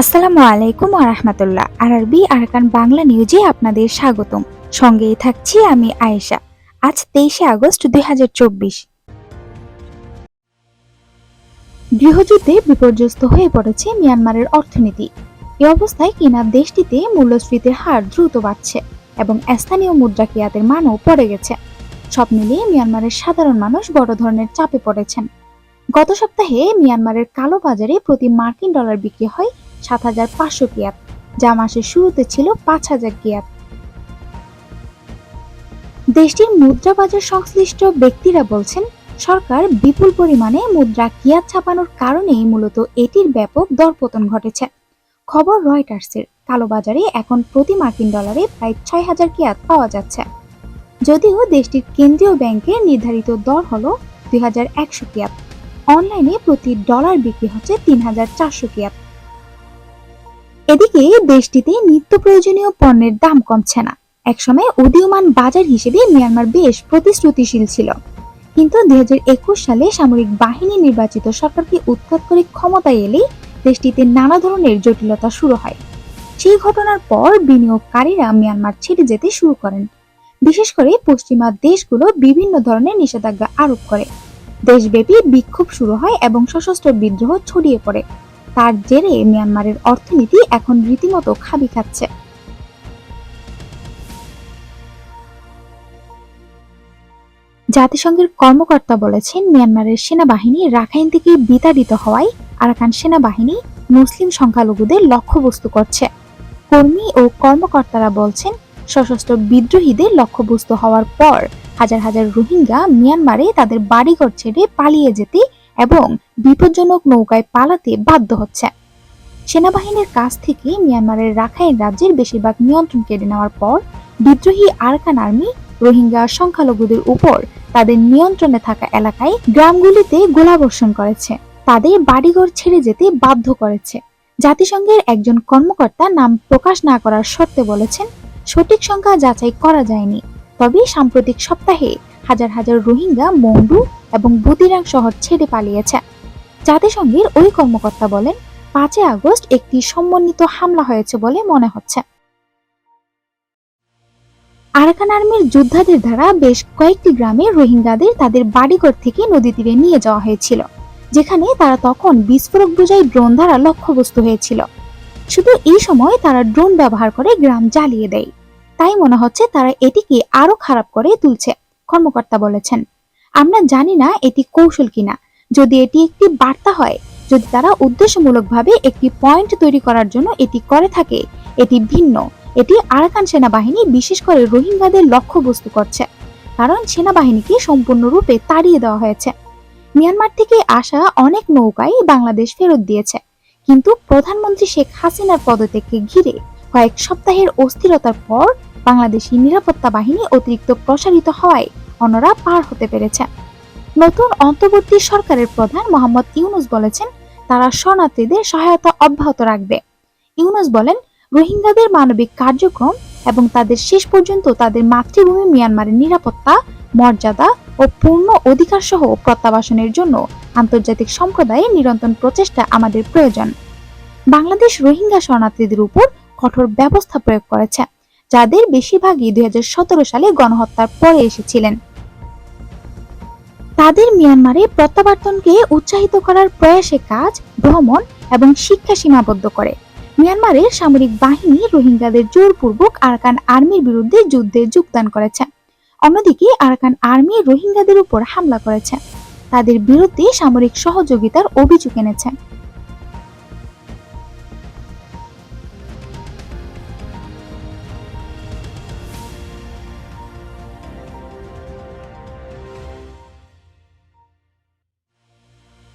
আসসালামু আলাইকুম ওয়া রাহমাতুল্লাহ। আরবি আরাকান বাংলা নিউজে আপনাদের স্বাগতম। সঙ্গেই থাকছি আমি আয়েশা। আজ 23শে আগস্ট 2024। গৃহযুদ্ধে বিপর্যস্ত হয়ে পড়েছে মিয়ানমারের অর্থনীতি। এ অবস্থায় কিনা দেশটিতে মূল্যস্ফীতির হার দ্রুত বাড়ছে এবং স্থানীয় মুদ্রাকিয়াতের মানও পড়ে গেছে। সব মিলিয়ে মিয়ানমারের সাধারণ মানুষ বড় ধরনের চাপে পড়েছেন। গত সপ্তাহে মিয়ানমারের কালো বাজারে প্রতি মার্কিন ডলার বিক্রি হয় 7,500 কিয়াত, যা মাসের শুরুতে ছিল 5,000 কিয়াত। দেশটির মুদ্রা বাজার সংশ্লিষ্ট ব্যক্তিরা বলছেন, সরকার বিপুল পরিমাণে মুদ্রা কিয়াত ছাপানোর কারণেই মূলত এটির ব্যাপক দরপতন ঘটেছে। খবর রয়টার্সের, কালোবাজারে এখন প্রতি মার্কিন ডলারে প্রায় 6,000 কিয়াত পাওয়া যাচ্ছে। যদিও দেশটির কেন্দ্রীয় ব্যাংকের নির্ধারিত দর হল 2,100 কিয়াত। অনলাইনে প্রতি ডলার বিক্রি হচ্ছে 3,400 কিয়াত। এদিকে দেশটিতে নিত্য প্রয়োজনীয় পণ্যের দাম কমছে না। একসময় উদীয়মান বাজার হিসেবে মিয়ানমার বেশ প্রতিশ্রুতিশীল ছিল, কিন্তু 2021 সালে সামরিক বাহিনী নির্বাচিত সরকারকে উৎখাত করে ক্ষমতায় এলেই দেশটিতে নানা ধরনের জটিলতা শুরু হয়। সেই ঘটনার পর বিনিয়োগকারীরা মিয়ানমার ছেড়ে যেতে শুরু করেন। বিশেষ করে পশ্চিমা দেশগুলো বিভিন্ন ধরনের নিষেধাজ্ঞা আরোপ করে। দেশব্যাপী বিক্ষোভ শুরু হয় এবং সশস্ত্র বিদ্রোহ ছড়িয়ে পড়ে। তার জেরে মিয়ানমারের অর্থনীতি এখন রীতিমতো খাবি খাচ্ছে। জাতিসংঘের কর্মকর্তা বলেছেন, মিয়ানমারের সেনাবাহিনী রাখাইন থেকে বিতাড়িত হওয়ায় আরাকান সেনাবাহিনী মুসলিম সংখ্যালঘুদের লক্ষ্যবস্তু করছে। কর্মী ও কর্মকর্তারা বলছেন, সশস্ত্র বিদ্রোহীদের লক্ষ্যবস্তু হওয়ার পর হাজার হাজার রোহিঙ্গা মিয়ানমারে তাদের বাড়িঘর ছেড়ে পালিয়ে যেতে এবং বিপজ্জনক নৌকায় পালাতে বাধ্য হচ্ছে। সেনাবাহিনীর কাছ থেকে মিয়ানমারের রাখাইন রাজ্যের বেশিরভাগ নিয়ন্ত্রণ কেড়ে নেওয়ার পর বিদ্রোহী আরাকান আর্মি রোহিঙ্গা সংখ্যালঘুদের উপর তাদের নিয়ন্ত্রণে থাকা এলাকায় গ্রামগুলিতে গোলাবর্ষণ করেছে, তাদের বাড়িঘর ছেড়ে যেতে বাধ্য করেছে। জাতিসংঘের একজন কর্মকর্তা নাম প্রকাশ না করার শর্তে বলেছেন, সঠিক সংখ্যা যাচাই করা যায়নি, তবে সাম্প্রতিক সপ্তাহে হাজার হাজার রোহিঙ্গা মংডু এবং বুদিরাং শহর ছেড়ে পালিয়েছে। জাতিসংঘের ওই কর্মকর্তা বলেন, 5 আগস্ট একটি সমন্বিত হামলা হয়েছে বলে মনে হচ্ছে। আরাকান আর্মির যোদ্ধাদের দ্বারা বেশ কয়েকটি গ্রামে রোহিঙ্গাদের তাদের বাড়িঘর থেকে নদী তীরে নিয়ে যাওয়া হয়েছিল, যেখানে তারা তখন বিস্ফোরক বোঝাই ড্রোন দ্বারা লক্ষ্যবস্তু হয়েছিল। শুধু এই সময় তারা ড্রোন ব্যবহার করে গ্রাম জ্বালিয়ে দেয়। তাই মনে হচ্ছে তারা এটিকে আরো খারাপ করে তুলছে, কর্মকর্তা বলেছেন। আমরা জানি না এটি কৌশল কিনা। যদি এটি একটি বার্তা হয়, যদি তারা উদ্দেশ্যমূলকভাবে একটি পয়েন্ট তৈরি করার জন্য এটি করে থাকে, এটি ভিন্ন। এটি আরাকান সেনাবাহিনী বিশেষ করে রোহিঙ্গাদের লক্ষ্যবস্তু করছে, কারণ সেনাবাহিনীকে সম্পূর্ণরূপে তাড়িয়ে দেওয়া হয়েছে। মিয়ানমার থেকে আসা অনেক নৌকাই বাংলাদেশ ফেরত দিয়েছে, কিন্তু প্রধানমন্ত্রী শেখ হাসিনার পদত্যাগকে ঘিরে কয়েক সপ্তাহের অস্থিরতার পর বাংলাদেশি নিরাপত্তা বাহিনী অতিরিক্ত প্রসারিত হওয়ায় অন্যরা পার হতে পেরেছে। নতুন অন্তর্বর্তী সরকারের প্রধান মোহাম্মদ ইউনুস বলেছেন, তারা শরণার্থীদের সহায়তা অব্যাহত রাখবে। ইউনুস বলেন, রোহিঙ্গাদের মানবিক কার্যক্রম এবং তাদের শেষ পর্যন্ত তাদের মাতৃভূমি মিয়ানমারের নিরাপত্তা, মর্যাদা ও পূর্ণ অধিকার সহ প্রত্যাবাসনের জন্য আন্তর্জাতিক সম্প্রদায়ের নিরন্তর প্রচেষ্টা আমাদের প্রয়োজন। বাংলাদেশ রোহিঙ্গা শরণার্থীদের উপর কঠোর ব্যবস্থা প্রয়োগ করেছে, যাদের বেশিরভাগই 2017 সালে গণহত্যার পরে এসেছিলেন। তাদের মিয়ানমারে প্রত্যাবর্তনকে উৎসাহিত করার প্রয়াসে কাজ, ভ্রমণ এবং শিক্ষা সীমাবদ্ধ করে। মিয়ানমারের সামরিক বাহিনী রোহিঙ্গাদের জোরপূর্বক আরাকান আর্মির বিরুদ্ধে যুদ্ধে যোগদান করেছে। অন্যদিকে আরাকান আর্মি রোহিঙ্গাদের উপর হামলা করেছে, তাদের বিরুদ্ধে সামরিক সহযোগিতার অভিযোগ এনেছে।